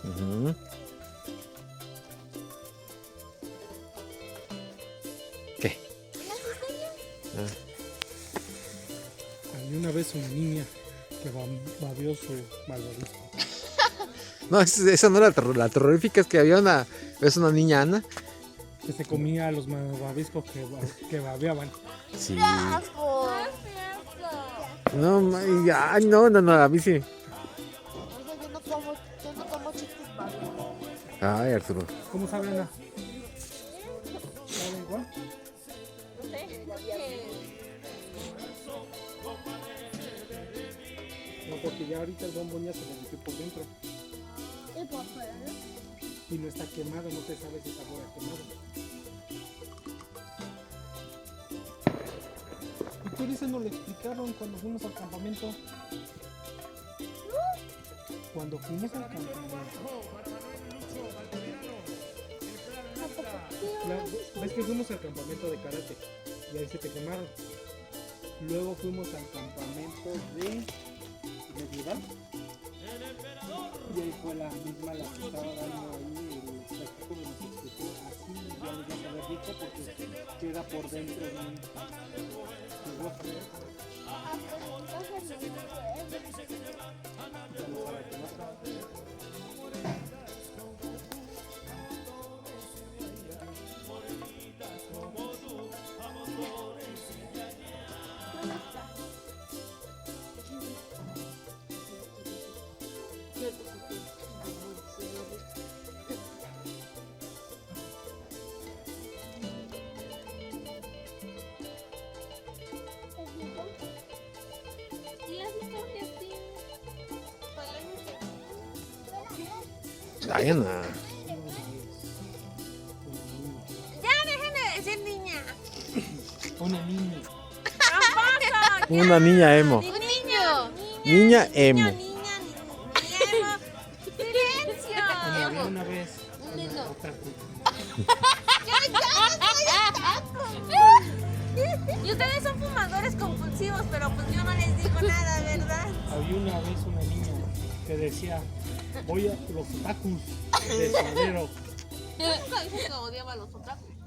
Ujú. ¿Qué? Ah. Había una vez una niña que babió su malvavisco. No, esa no era la terrorífica, es que había es una niña Ana. Que se comía a los malvaviscos que babeaban. Sí. ¡Asco! No, ay, no, a mí sí. O sea, yo no como chistes babeados. Ay, Arturo. ¿Cómo sabe Ana? ¿Sabe igual? No, porque ya ahorita el bombón ya se lo metió por dentro. ¿Y por fuera, no? Y no está quemado, no te sabes si sabor a quemado. ¿Y tú dices no le explicaron cuando fuimos al campamento? Cuando fuimos al campamento. ¿Ves que fuimos al campamento de karate? Y ahí se te quemaron. Luego fuimos al campamento de medieval. Y ahí fue la misma la que estaba dando ahí el espectáculo, nos explicó así, ya les vas a haber dicho porque queda por dentro de un hueso. Ya lo sabe que no. Ay, Ana. Ya dejen de decir niña. Una niña. Una niña emo. Un niño. Niña emo. Niña, emo. Silencio. Como había una vez Un niño. otaku. Y ustedes son fumadores compulsivos, pero pues yo no les digo nada, ¿verdad? Había una vez una niña que decía, voy a los otakus de Suadero. Nunca dijo que odiaba a los otakus.